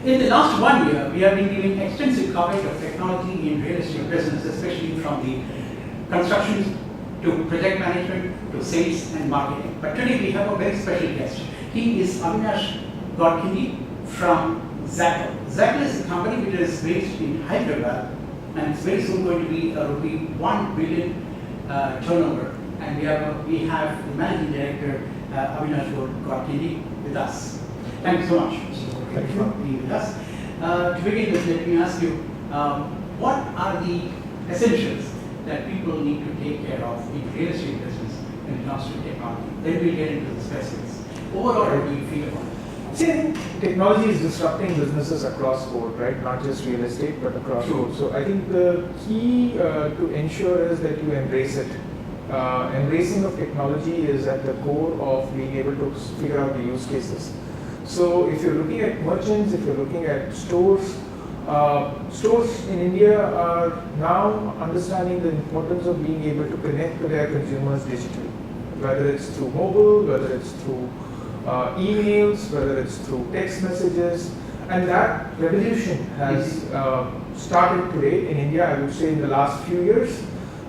In the last 1 year, we have been giving extensive coverage of technology in real estate business, especially from the construction to project management to sales and marketing. But today we have a very special guest. He is Avinash Godkhindi from Zaggle. Zaggle is a company which is based in Hyderabad, and it's very soon going to be a rupee 1 billion turnover. And we have the managing director Avinash Godkhindi with us. Thank you so much, Mr. Godkhindi, for being with us. To begin with, let me ask you, what are the essentials that people need to take care of in real estate business when it comes to technology? Then we'll get into the specifics. Overall, how do you feel about it? See, I think technology is disrupting businesses across board, right? Not just real estate, but across board. So I think the key to ensure is that you embrace it. Embracing of technology is at the core of being able to figure out the use cases. So if you're looking at merchants, if you're looking at stores, stores in India are now understanding the importance of being able to connect to their consumers digitally, whether it's through mobile, whether it's through emails, whether it's through text messages, and that revolution has started today in India, I would say in the last few years,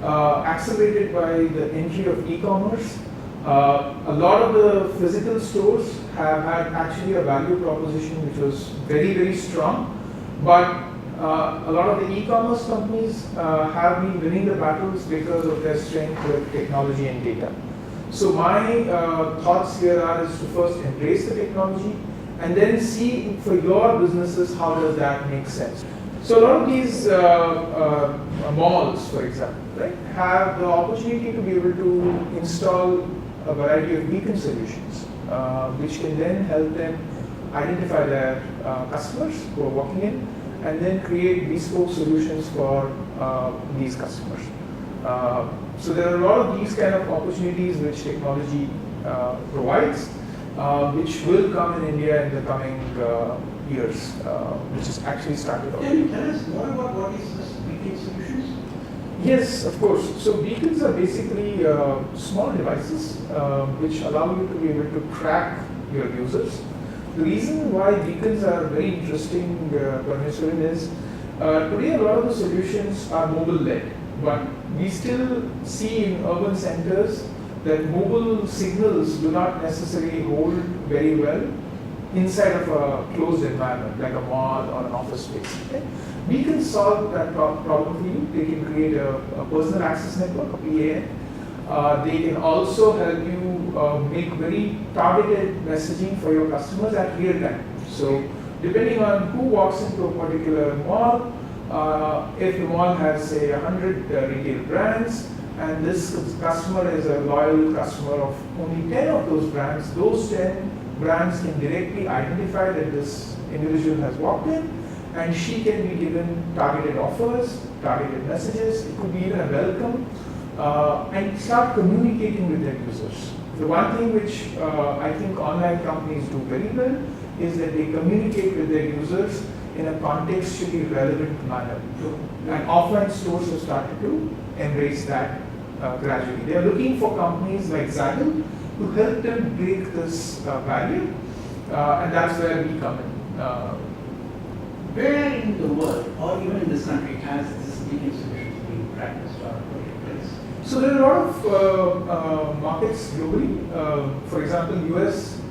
accelerated by the entry of e-commerce. A lot of the physical stores have had actually a value proposition which was very, very strong, but a lot of the e-commerce companies have been winning the battles because of their strength with technology and data. So my thoughts here are is to first embrace the technology and then see for your businesses how does that make sense. So a lot of these malls, for example, right, have the opportunity to be able to install a variety of beacon solutions, which can then help them identify their customers who are walking in and then create bespoke solutions for these customers. So there are a lot of these kind of opportunities which technology provides, which will come in India in the coming years, which is actually started already. Can you tell us more about what is this beacon solutions? Yes, of course. So beacons are basically small devices which allow you to be able to track your users. The reason why beacons are very interesting, Parmeshwaran, is today a lot of the solutions are mobile-led, but we still see in urban centers that mobile signals do not necessarily hold very well inside of a closed environment like a mall or an office space. Okay? We can solve that problem for you. They can create a personal access network, a PAN. They can also help you make very targeted messaging for your customers at real time. So depending on who walks into a particular mall, if the mall has say 100 retail brands and this customer is a loyal customer of only 10 of those 10 brands can directly identify that this individual has walked in, and she can be given targeted offers, targeted messages. It could be even a welcome, and start communicating with their users. The one thing which I think online companies do very well is that they communicate with their users in a contextually relevant manner. And offline stores have started to embrace that gradually. They are looking for companies like Zaggle to help them break this barrier, and that's where we come in. Where in the world, or even in this country, has this beacon solutions been practiced or put in place? So there are a lot of markets globally. For example, US,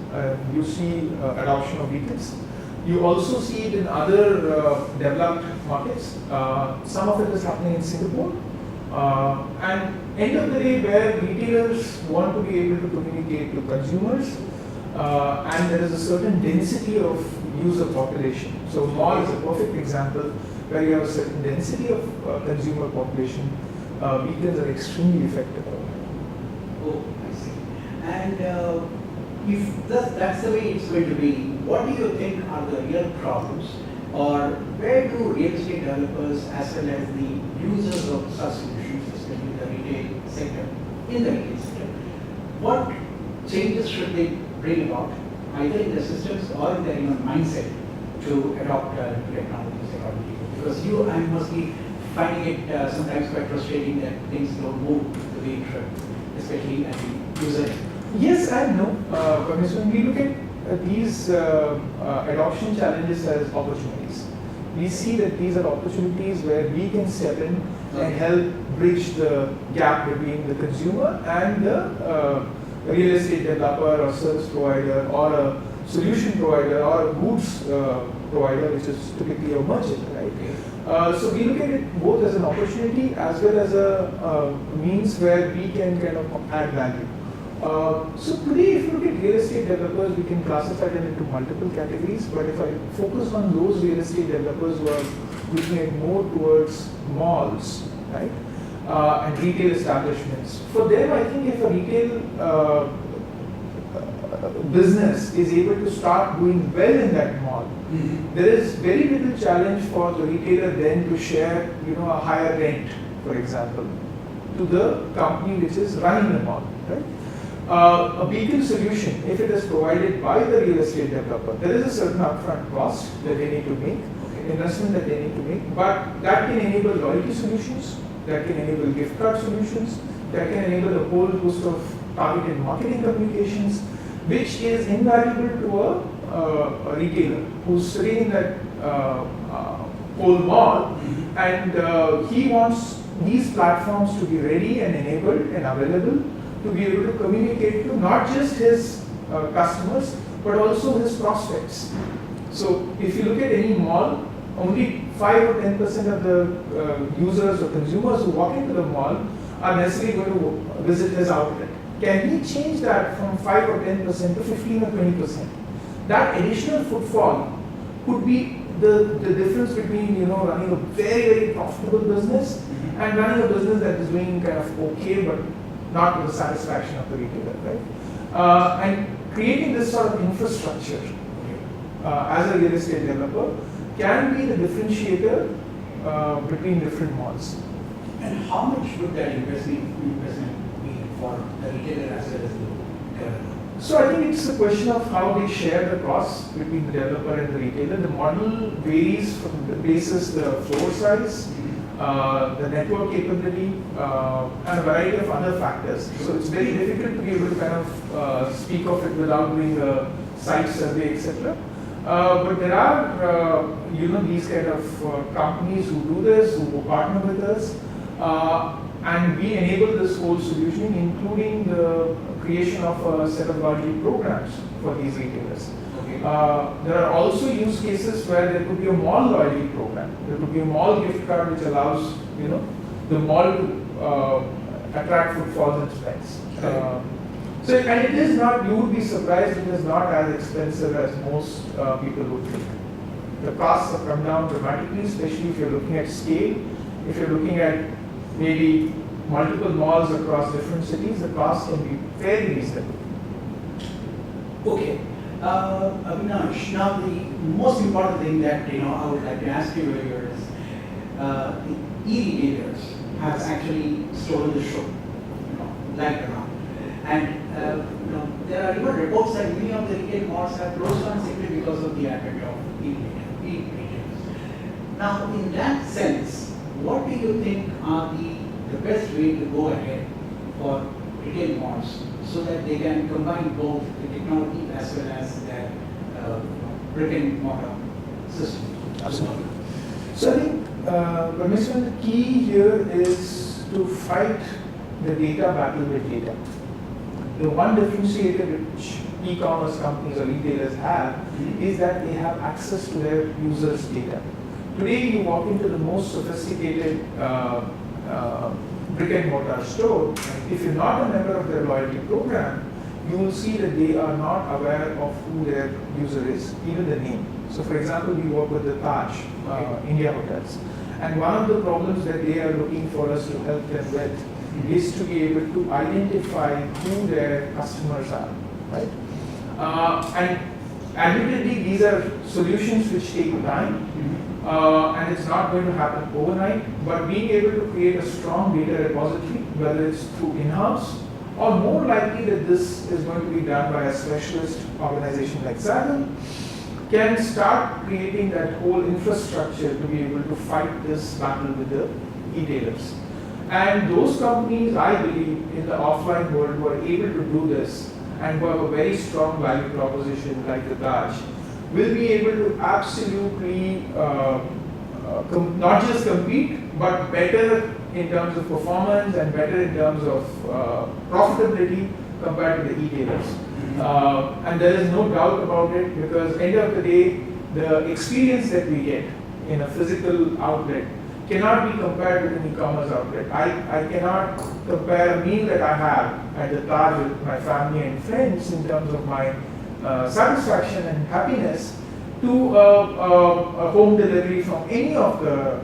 you see adoption of beacons. You also see it in other developed markets. Some of it is happening in Singapore. And end of the day, where retailers want to be able to communicate to consumers, and there is a certain density of user population. So mall is a perfect example where you have a certain density of consumer population. Beacons are extremely effective. Oh, I see. And if that's the way it's going to be, what do you think are the real problems, or where do real estate developers as well as the users of such solutions, especially the retail sector, in the retail sector, what changes should they bring about, either in the systems or in their mindset, to adopt technologies according to you? Because you, I must be finding it sometimes quite frustrating that things don't move the way it should, especially at the user end. Yes and no. When we look at these adoption challenges as opportunities. We see that these are opportunities where we can step in and help bridge the gap between the consumer and the real estate developer or service provider or a solution provider or a goods provider, which is typically a merchant, right? So we look at it both as an opportunity as well as a means where we can kind of add value. So today, if you look at real estate developers, we can classify them into multiple categories. But if I focus on those real estate developers who are looking at more towards malls, right, and retail establishments, for them, I think if a retail business is able to start doing well in that mall, there is very little challenge for the retailer then to share, a higher rent, for example, to the company which is running the mall, right? A beacon solution, if it is provided by the real estate developer, there is a certain upfront cost that they need to make, investment that they need to make, but that can enable loyalty solutions, that can enable gift card solutions, that can enable a whole host of targeted marketing communications, which is invaluable to a retailer who's sitting in that whole mall, and he wants these platforms to be ready and enabled and available to be able to communicate to not just his customers, but also his prospects. So if you look at any mall, only 5 or 10% of the users or consumers who walk into the mall are necessarily going to visit his outlet. Can we change that from 5 or 10% to 15 or 20%? That additional footfall could be the difference between running a very, very profitable business and running a business that is doing kind of okay, but not to the satisfaction of the retailer, right? And creating this sort of infrastructure as a real estate developer can be the differentiator between different malls. And how much would that investment be for the retailer as well as the developer? So I think it's a question of how they share the costs between the developer and the retailer. The model varies from the basis, the floor size, the network capability, and a variety of other factors. So it's very difficult to be able to kind of speak of it without doing a site survey, etc. But there are, these kind of companies who do this, who partner with us, and we enable this whole solution, including the creation of a set of loyalty programs for these retailers. Okay. There are also use cases where there could be a mall loyalty program. There could be a mall gift card which allows, the mall to attract footfalls and spends. And it is not, you would be surprised, it is not as expensive as most people would think. The costs have come down dramatically, especially if you're looking at scale. If you're looking at maybe multiple malls across different cities, the costs can be very reasonable. Okay. Avinash, now the most important thing that I would like to ask you here is the e-retailers have actually stolen the show, like around. And there are even reports that many of the retail malls have closed down simply because of the advent of e-retailers. Now, in that sense, what do you think are the best way to go ahead for retail malls so that they can combine both the technology as well as their brick and mortar system? Absolutely. So I think, the key here is to fight the data battle with data. The one differentiator which e-commerce companies or retailers have is that they have access to their users' data. Today, you walk into the most sophisticated brick and mortar store. If you're not a member of their loyalty program, you will see that they are not aware of who their user is, even the name. So, for example, we work with the Taj India Hotels, and one of the problems that they are looking for us to help them with is to be able to identify who their customers are, right? And admittedly, these are solutions which take time, and it's not going to happen overnight, but being able to create a strong data repository, whether it's through in-house, or more likely that this is going to be done by a specialist organization like Zaggle, can start creating that whole infrastructure to be able to fight this battle with the retailers. And those companies, I believe, in the offline world who are able to do this and who have a very strong value proposition like the Taj will be able to absolutely not just compete, but better in terms of performance and better in terms of profitability compared to the e-tailers. And there is no doubt about it, because end of the day, the experience that we get in a physical outlet cannot be compared with an e-commerce outlet. I cannot compare a meal that I have at the Taj with my family and friends in terms of my satisfaction and happiness to a home delivery from any of the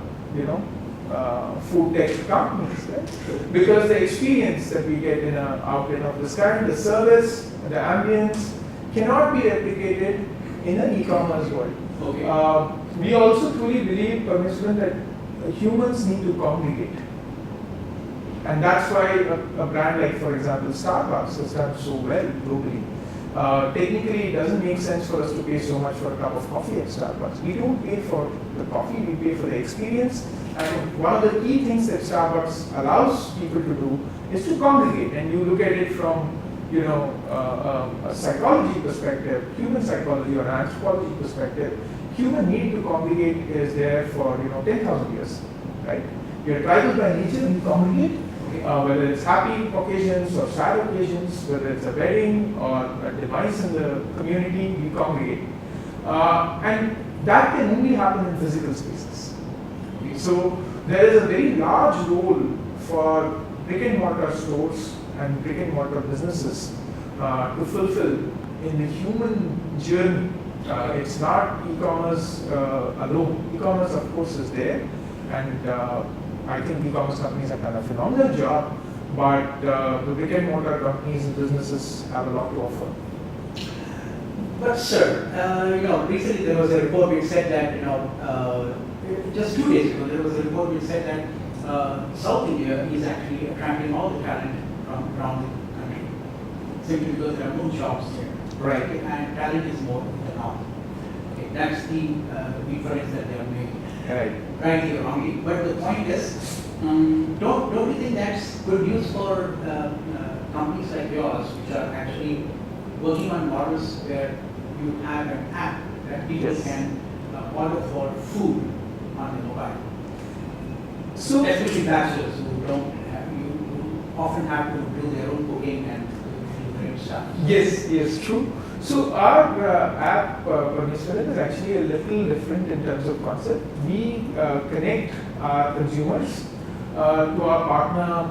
food tech companies, right? Because the experience that we get in an outlet of this kind, the service, the ambience cannot be replicated in an e-commerce world. Okay. We also truly believe, Parmeshwaran, that humans need to congregate. And that's why a brand like, for example, Starbucks has done so well globally. Technically, it doesn't make sense for us to pay so much for a cup of coffee at Starbucks. We don't pay for the coffee, we pay for the experience. And one of the key things that Starbucks allows people to do is to congregate. And you look at it from a psychology perspective, human psychology or an anthropology perspective, human need to congregate is there for 10,000 years, right? We are tribal by nature, we congregate. Whether it's happy occasions or sad occasions, whether it's a wedding or a demise in the community, we congregate. And that can only happen in physical spaces. So there is a very large role for brick and mortar stores and brick and mortar businesses to fulfill in the human journey. It's not e-commerce alone. E-commerce, of course, is there, and I think e-commerce companies have done a phenomenal job, but the brick and mortar companies and businesses have a lot to offer. But sir, recently there was a report which said that, just 2 days ago, there was a report which said that South India is actually attracting all the talent from around the country, simply because there are no jobs there. Right. And talent is more in the north. Okay, that's the difference that they are making. Right. Rightly or wrongly. But the point is, don't you think that's good news for companies like yours, which are actually working on models where you have an app that people can order for food on the mobile? So, especially bachelors who don't have, who often have to do their own cooking and different stuff. Yes, true. So our app, Parmeshwaran, is actually a little different in terms of concept. We connect our consumers to our partner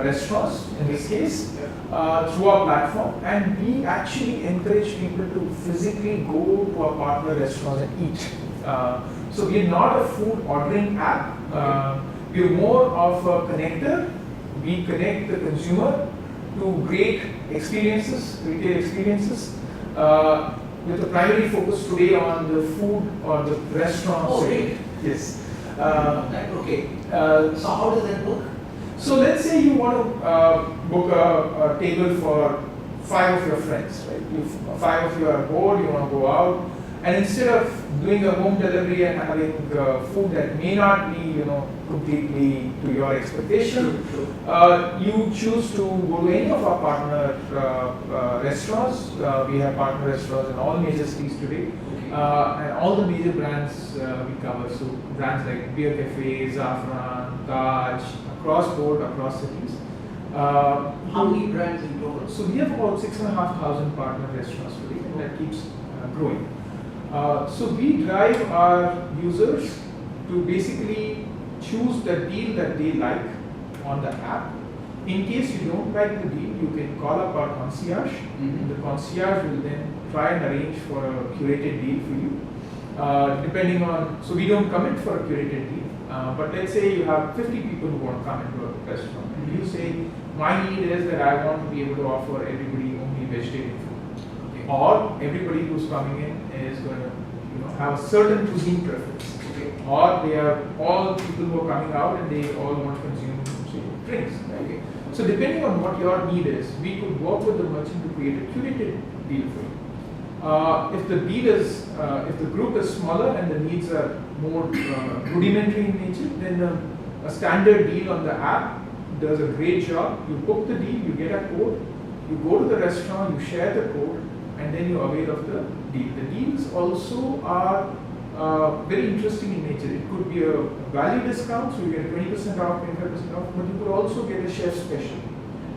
restaurants, in this case, through our platform, and we actually encourage people to physically go to our partner restaurants and eat. So we are not a food ordering app. We are more of a connector. We connect the consumer to great experiences, retail experiences, with a primary focus today on the food or the restaurant. Oh, great. Yes. Okay. So how does that work? So let's say you want to book a table for 5 of your friends, right? 5 of you are bored, you want to go out, and instead of doing a home delivery and having food that may not be, completely to your expectation, you choose to go to any of our partner restaurants. We have partner restaurants in all major cities today, and all the major brands we cover. So brands like Beer Cafe, Zafran, Taj, across board, across cities. How many brands in total? So we have about 6,500 partner restaurants today, and that keeps growing. So we drive our users to basically choose the deal that they like on the app. In case you don't like the deal, you can call up our concierge. The concierge will then try and arrange for a curated deal for you. Depending on, so we don't commit for a curated deal, but let's say you have 50 people who want to come into a restaurant, and you say, my need is that I want to be able to offer everybody only vegetarian food. Or everybody who's coming in is going to have a certain cuisine preference. Or they are all people who are coming out and they all want to consume drinks. So depending on what your need is, we could work with the merchant to create a curated deal for you. If the deal is, if the group is smaller and the needs are more rudimentary in nature, then a standard deal on the app does a great job. You book the deal, you get a code, You go to the restaurant, you share the code, and then you avail of the deal. The deals also are very interesting in nature. It could be a value discount, so you get 20% off, 25% off, but you could also get a chef special.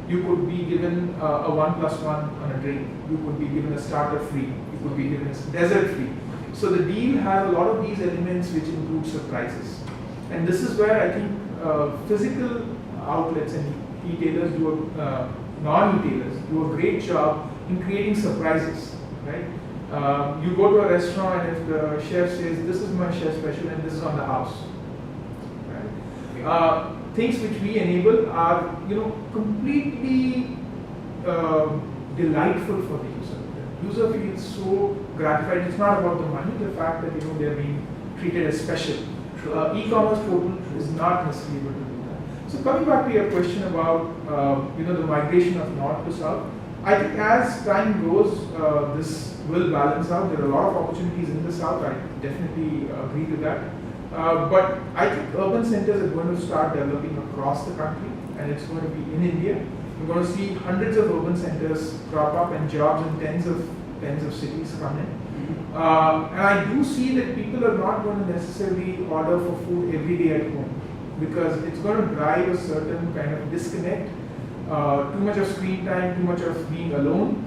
You could be given a 1+1 on a drink. You could be given a starter free. You could be given a dessert free. So the deal has a lot of these elements which include surprises. And this is where I think physical outlets and retailers non-retailers do a great job in creating surprises, right? You go to a restaurant and if the chef says, this is my chef special and this is on the house, right? Things which we enable are, completely delightful for the user. The user feels so gratified. It's not about the money, the fact that they're being treated as special. E-commerce portal is not necessarily able to do that. So coming back to your question about the migration of north to south, I think as time goes, this will balance out. There are a lot of opportunities in the south. I definitely agree to that. But I think urban centers are going to start developing across the country, and it's going to be in India. We're going to see hundreds of urban centers crop up and jobs in tens of cities come in. And I do see that people are not going to necessarily order for food every day at home because it's going to drive a certain kind of disconnect, too much of screen time, too much of being alone.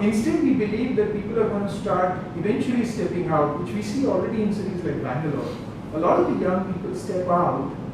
Instead, we believe that people are going to start eventually stepping out, which we see already in cities like Bangalore. A lot of the young people step out